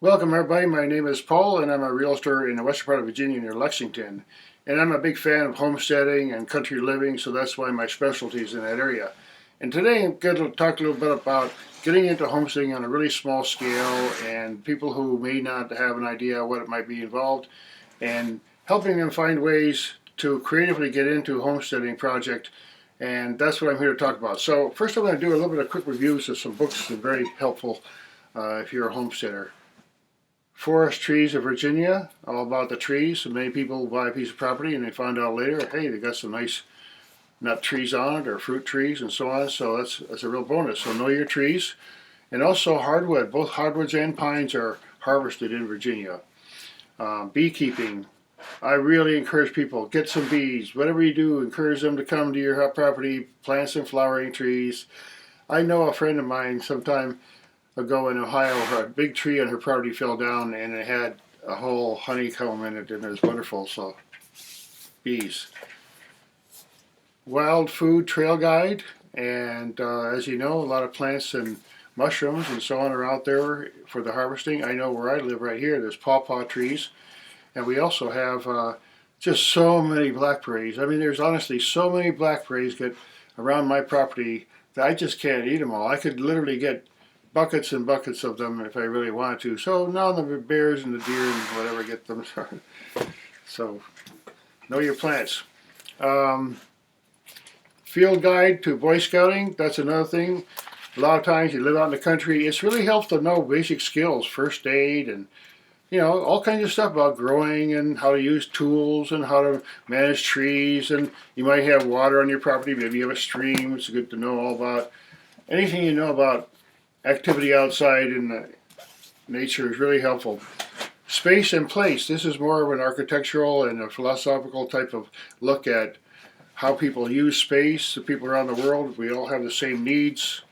Welcome everybody, my name is Paul and I'm a realtor in the western part of Virginia near Lexington. And I'm a big fan of homesteading and country living, so that's why my specialty is in that area. And today I'm going to talk a little bit about getting into homesteading on a really small scale and people who may not have an idea what it might be involved and helping them find ways to creatively get into a homesteading project. And that's what I'm here to talk about. So first I'm going to do a little bit of quick reviews of some books that are very helpful if you're a homesteader. Forest Trees of Virginia, all about the trees. So many people buy a piece of property and they find out later, hey, they got some nice nut trees on it or fruit trees and so on. So that's a real bonus. So know your trees. And also hardwood. Both hardwoods and pines are harvested in Virginia. Beekeeping. I really encourage people, get some bees. Whatever you do, encourage them to come to your property, plant some flowering trees. I know a friend of mine sometime ago in Ohio, a big tree on her property fell down and it had a whole honeycomb in it and it was wonderful. So bees. Wild food trail guide, and as you know, a lot of plants and mushrooms and so on are out there for the harvesting. I know where I live right here, there's pawpaw trees, and we also have just so many blackberries. I mean, there's honestly so many blackberries get around my property that I just can't eat them all. I could literally get buckets and buckets of them if I really wanted to. So now the bears and the deer and whatever get them. So know your plants. Field guide to Boy Scouting, that's another thing. A lot of times you live out in the country, it's really helpful to know basic skills, first aid and all kinds of stuff about growing and how to use tools and how to manage trees, and you might have water on your property, maybe you have a stream. It's good to know all about anything you know about activity outside in nature is really helpful. Space and place. This is more of an architectural and a philosophical type of look at how people use space. The people around the world, we all have the same needs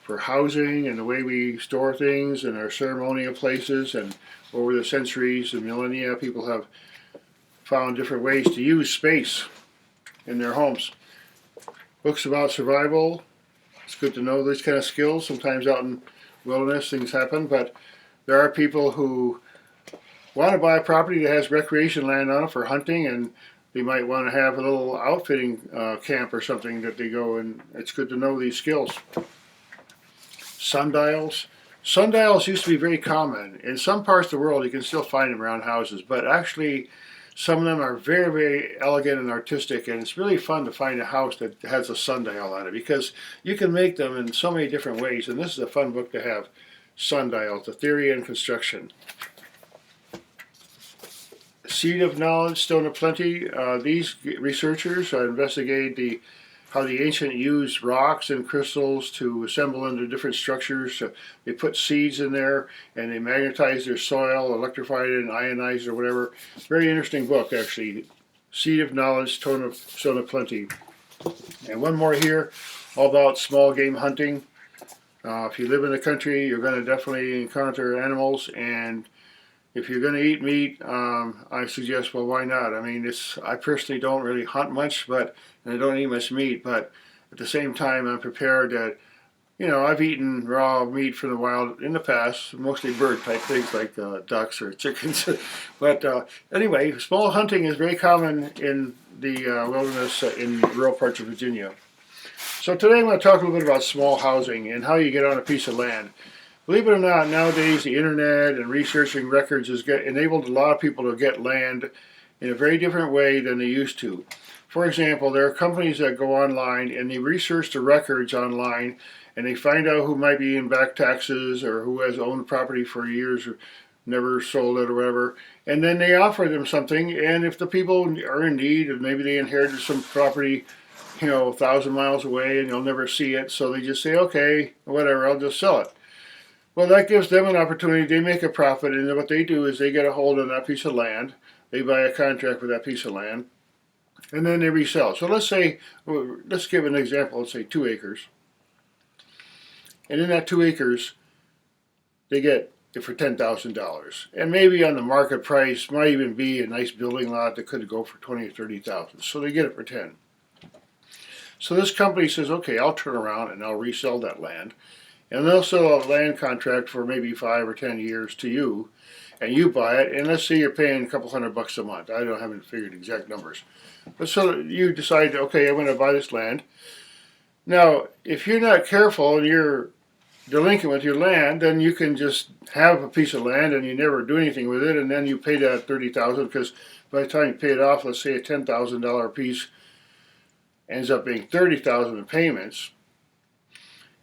for housing and the way we store things and our ceremonial places, and over the centuries and millennia people have found different ways to use space in their homes. Books about survival. It's good to know these kind of skills. Sometimes out in wilderness things happen, but there are people who want to buy a property that has recreation land on it for hunting, and they might want to have a little outfitting camp or something that they go, and it's good to know these skills. Sundials. Sundials used to be very common. In some parts of the world you can still find them around houses, but actually some of them are very, very elegant and artistic, and it's really fun to find a house that has a sundial on it because you can make them in so many different ways, and this is a fun book to have. Sundials, the Theory and Construction. Seed of Knowledge, Stone of Plenty. These researchers investigate how the ancient used rocks and crystals to assemble into different structures. So they put seeds in there and they magnetize their soil, electrify it and ionize it or whatever. Very interesting book, actually. Seed of Knowledge, Stone of Plenty. And one more here, all about small game hunting. If you live in the country, you're going to definitely encounter animals, and if you're going to eat meat, I suggest, well, why not? I mean, I personally don't really hunt much, and I don't eat much meat, but at the same time, I'm prepared that, I've eaten raw meat from the wild in the past, mostly bird type things like ducks or chickens. But anyway, small hunting is very common in the wilderness in rural parts of Virginia. So today I'm going to talk a little bit about small housing and how you get on a piece of land. Believe it or not, nowadays the internet and researching records has enabled a lot of people to get land in a very different way than they used to. For example, there are companies that go online and they research the records online and they find out who might be in back taxes or who has owned property for years or never sold it or whatever, and then they offer them something, and if the people are in need and maybe they inherited some property 1,000 miles away and you'll never see it, so they just say, okay, whatever, I'll just sell it. Well, that gives them an opportunity. They make a profit, and what they do is they get a hold of that piece of land. They buy a contract for that piece of land, and then they resell. So let's give an example. Let's say 2 acres. And in that 2 acres, they get it for $10,000. And maybe on the market price might even be a nice building lot that could go for $20,000 or $30,000. So they get it for 10. So this company says, okay, I'll turn around and I'll resell that land and they'll sell a land contract for maybe 5 or 10 years to you, and you buy it, and let's say you're paying a couple $100 a month. Haven't figured exact numbers. But so you decide, okay, I'm going to buy this land. Now, if you're not careful and you're delinquent with your land, then you can just have a piece of land and you never do anything with it, and then you pay that $30,000 because by the time you pay it off, let's say a $10,000 piece ends up being $30,000 in payments.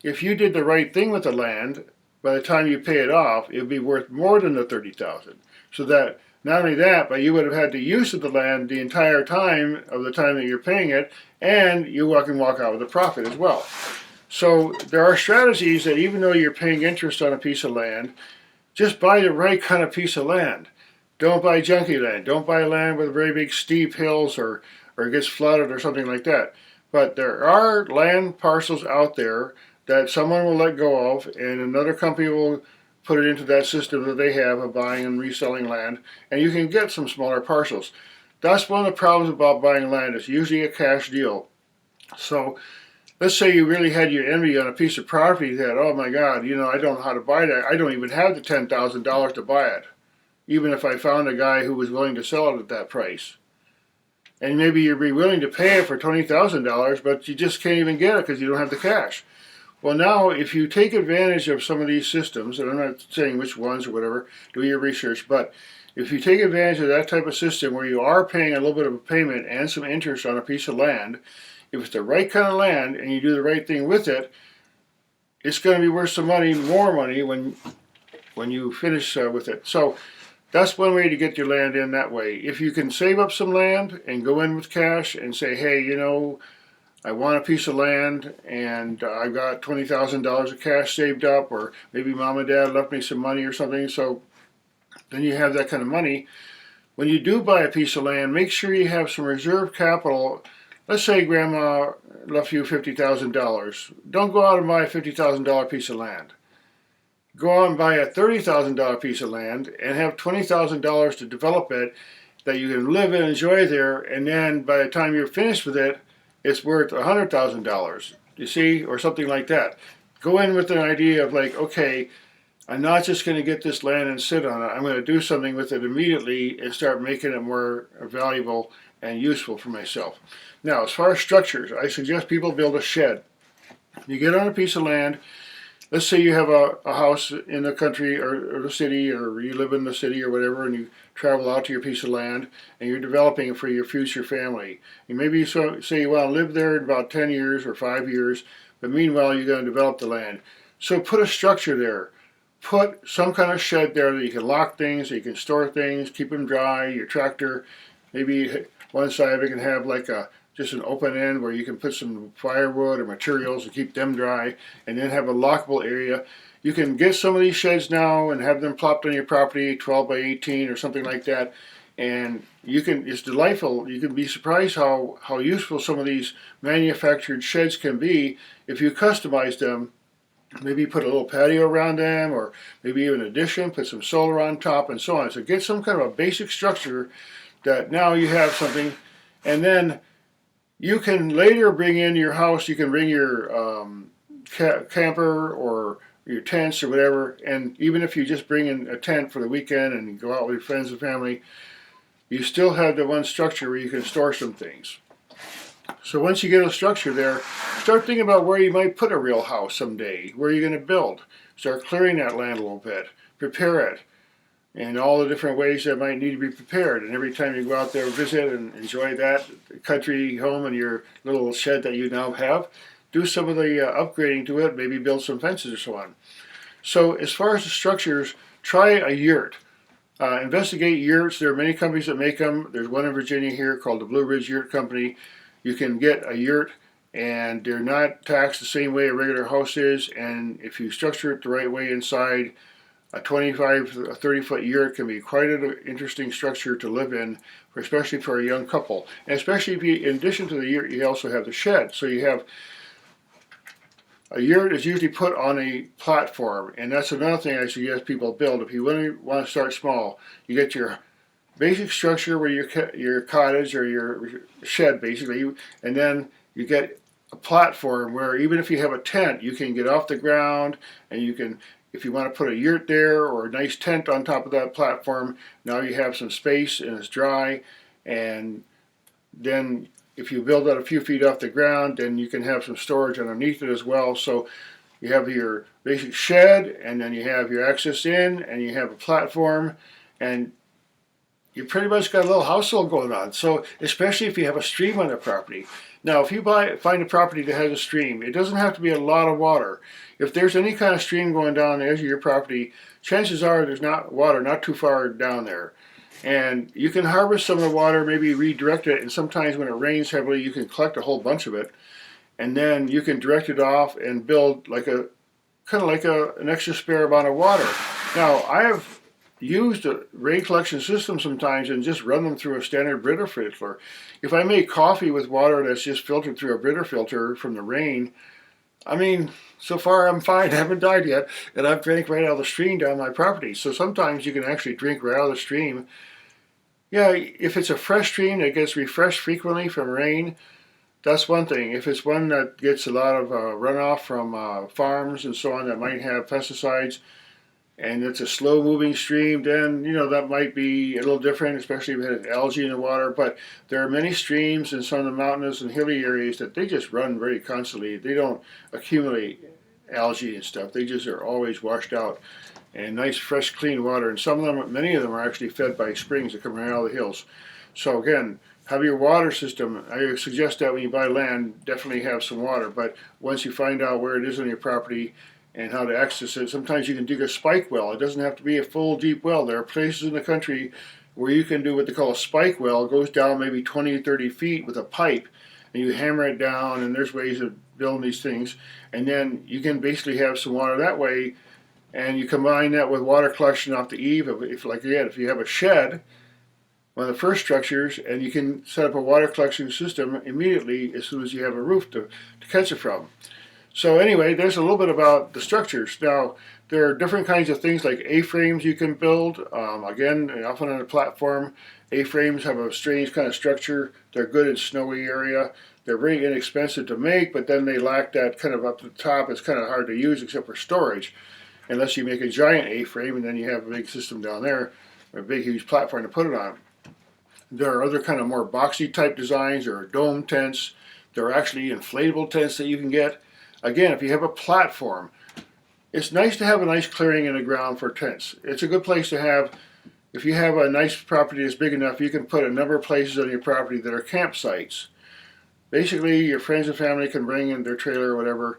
If you did the right thing with the land, by the time you pay it off, it would be worth more than the $30,000. So that not only that, but you would have had the use of the land the entire time of the time that you're paying it, and you can walk out with a profit as well. So there are strategies that even though you're paying interest on a piece of land, just buy the right kind of piece of land. Don't buy junky land. Don't buy land with very big steep hills or it gets flooded or something like that. But there are land parcels out there that someone will let go of, and another company will put it into that system that they have of buying and reselling land, and you can get some smaller parcels. That's one of the problems about buying land. It's usually a cash deal. So let's say you really had your envy on a piece of property that, oh my God, I don't know how to buy that. I don't even have the $10,000 to buy it, even if I found a guy who was willing to sell it at that price. And maybe you'd be willing to pay it for $20,000, but you just can't even get it because you don't have the cash. Well, now, if you take advantage of some of these systems, and I'm not saying which ones or whatever, do your research, but if you take advantage of that type of system where you are paying a little bit of a payment and some interest on a piece of land, if it's the right kind of land and you do the right thing with it, it's going to be worth some money, more money, when you finish with it. So that's one way to get your land in that way. If you can save up some land and go in with cash and say, hey, I want a piece of land and I've got $20,000 of cash saved up, or maybe mom and dad left me some money or something, so then you have that kind of money. When you do buy a piece of land, make sure you have some reserve capital. Let's say grandma left you $50,000. Don't go out and buy a $50,000 piece of land. Go out and buy a $30,000 piece of land and have $20,000 to develop it that you can live and enjoy there, and then by the time you're finished with it, it's worth $100,000, you see, or something like that. Go in with an idea of like, okay, I'm not just going to get this land and sit on it. I'm going to do something with it immediately and start making it more valuable and useful for myself. Now, as far as structures, I suggest people build a shed. You get on a piece of land. Let's say you have a house in the country or the city, or you live in the city or whatever, and you travel out to your piece of land and you're developing it for your future family. And maybe you say you want to live there in about 10 years or 5 years, but meanwhile you're going to develop the land. So put a structure there. Put some kind of shed there that you can lock things, that you can store things, keep them dry, your tractor. Maybe one side of it can have like just an open end where you can put some firewood or materials to keep them dry, and then have a lockable area. You can get some of these sheds now and have them plopped on your property, 12 by 18 or something like that, and it's delightful. You can be surprised how useful some of these manufactured sheds can be if you customize them. Maybe put a little patio around them, or maybe even an addition, put some solar on top and so on. So get some kind of a basic structure that now you have something, and then you can later bring in your house. You can bring your camper or your tents or whatever, and even if you just bring in a tent for the weekend and go out with your friends and family, you still have the one structure where you can store some things. So once you get a structure there, start thinking about where you might put a real house someday, where you're going to build. Start clearing that land a little bit, prepare it, and all the different ways that might need to be prepared. And every time you go out there and visit and enjoy that country home and your little shed that you now have, do some of the upgrading to it, maybe build some fences or so on. So as far as the structures, try a yurt. Investigate yurts. There are many companies that make them. There's one in Virginia here called the Blue Ridge Yurt Company. You can get a yurt, and they're not taxed the same way a regular house is, and if you structure it the right way inside, a 25 to 30-foot yurt can be quite an interesting structure to live in, especially for a young couple. And especially if you, in addition to the yurt, you also have the shed. So you have a yurt is usually put on a platform, and that's another thing I suggest people build. If you really want to start small, you get your basic structure where your cottage or your shed basically, and then you get a platform where even if you have a tent, you can get off the ground, and you can, if you want to put a yurt there or a nice tent on top of that platform, now you have some space and it's dry. And then if you build that a few feet off the ground, then you can have some storage underneath it as well. So you have your basic shed, and then you have your access in, and you have a platform, and you pretty much got a little household going on. So especially if you have a stream on the property. Now, if you find a property that has a stream, it doesn't have to be a lot of water. If there's any kind of stream going down the edge of your property, chances are there's not water not too far down there. And you can harvest some of the water, maybe redirect it, and sometimes when it rains heavily, you can collect a whole bunch of it, and then you can direct it off and build like a kind of like an extra spare amount of water. Now, I have used a rain collection system sometimes and just run them through a standard Brita filter. If I make coffee with water that's just filtered through a Brita filter from the rain, I mean, so far I'm fine. I haven't died yet, and I've drank right out of the stream down my property. So sometimes you can actually drink right out of the stream. Yeah, if it's a fresh stream that gets refreshed frequently from rain, that's one thing. If it's one that gets a lot of runoff from farms and so on that might have pesticides, and it's a slow-moving stream, then that might be a little different, especially if it has algae in the water. But there are many streams in some of the mountainous and hilly areas that they just run very constantly. They don't accumulate algae and stuff. They just are always washed out, and nice, fresh, clean water. And some of them, many of them, are actually fed by springs that come right out of the hills. So again, have your water system. I suggest that when you buy land, definitely have some water. But once you find out where it is on your property and how to access it, sometimes you can dig a spike well. It doesn't have to be a full deep well. There are places in the country where you can do what they call a spike well. It goes down maybe 20 or 30 feet with a pipe, and you hammer it down, and there's ways of building these things. And then you can basically have some water that way, and you combine that with water collection off the eave. If you have a shed, one of the first structures, and you can set up a water collection system immediately as soon as you have a roof to catch it from. So anyway, there's a little bit about the structures. Now, there are different kinds of things like A-frames you can build. Again, often on a platform, A-frames have a strange kind of structure. They're good in snowy area. They're very inexpensive to make, but then they lack that kind of up at the top. It's kind of hard to use except for storage, unless you make a giant A-frame and then you have a big system down there, a big huge platform to put it on. There are other kind of more boxy type designs. There are dome tents. There are actually inflatable tents that you can get. Again, if you have a platform, it's nice to have a nice clearing in the ground for tents. It's a good place to have. If you have a nice property that's big enough, you can put a number of places on your property that are campsites. Basically, your friends and family can bring in their trailer or whatever,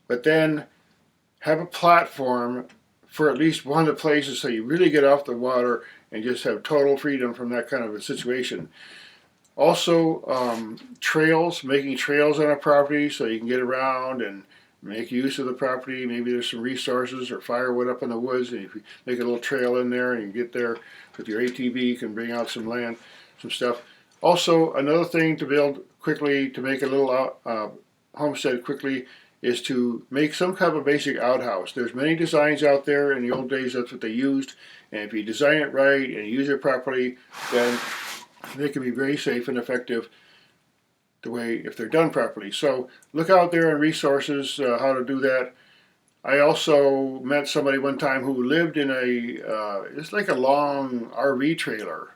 but then have a platform for at least one of the places so you really get off the water and just have total freedom from that kind of a situation. Also, trails, making trails on a property so you can get around and make use of the property. Maybe there's some resources or firewood up in the woods, and if you make a little trail in there and you get there with your ATV, you can bring out some land, some stuff. Also, another thing to build quickly, to make a little homestead quickly, is to make some kind of a basic outhouse. There's many designs out there. In the old days, that's what they used. And if you design it right and use it properly, then they can be very safe and effective if they're done properly. So look out there in resources how to do that. I also met somebody one time who lived in it's like a long RV trailer,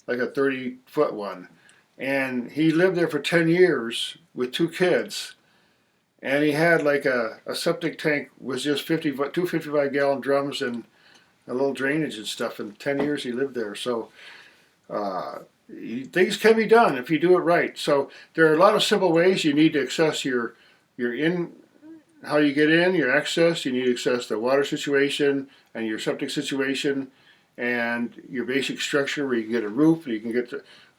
like a 30-foot one. And he lived there for 10 years with 2 kids. And he had like a septic tank with just 2 55-gallon drums and a little drainage and stuff. And 10 years he lived there. So things can be done if you do it right. So there are a lot of simple ways you need to access how you get in, your access. You need to access the water situation and your septic situation and your basic structure where you can get a roof, you can get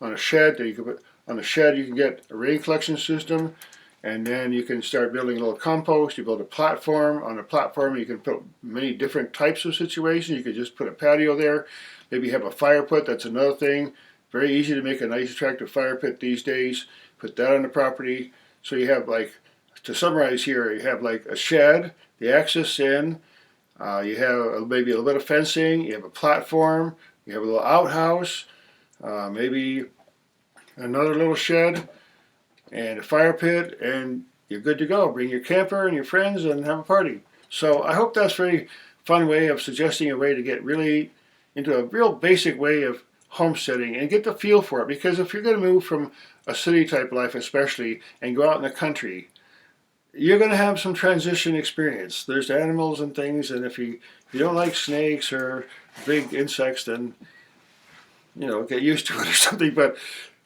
on a shed, you can get a rain collection system, and then you can start building a little compost. You build a platform. On a platform you can put many different types of situations. You could just put a patio there. Maybe have a fire pit. That's another thing. Very easy to make a nice attractive fire pit these days. Put that on the property. So you have, like, to summarize here, you have like a shed, the access in, you have maybe a little bit of fencing, you have a platform, you have a little outhouse, maybe another little shed, and a fire pit, and you're good to go. Bring your camper and your friends and have a party. So I hope that's a very fun way of suggesting a way to get really into a real basic way of homesteading and get the feel for it. Because if you're going to move from a city type life especially and go out in the country, you're going to have some transition experience. There's animals and things, and if you don't like snakes or big insects, then get used to it or something. But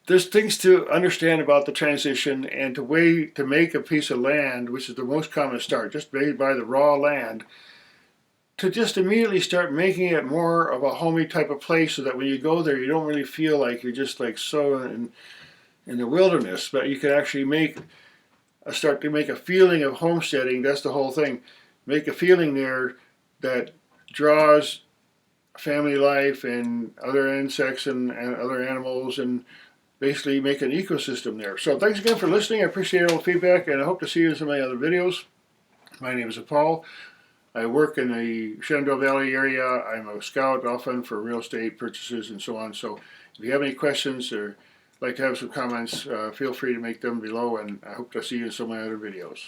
there's things to understand about the transition and to make a piece of land, which is the most common start, just buy the raw land, to just immediately start making it more of a homey type of place, so that when you go there, you don't really feel like you're just like so in the wilderness, but you can actually start to make a feeling of homesteading. That's the whole thing. Make a feeling there that draws family life and other insects and other animals, and basically make an ecosystem there. So thanks again for listening. I appreciate all the feedback, and I hope to see you in some of my other videos. My name is Paul. I work in the Shenandoah Valley area. I'm a scout often for real estate purchases and so on. So if you have any questions or like to have some comments, feel free to make them below, and I hope to see you in some of my other videos.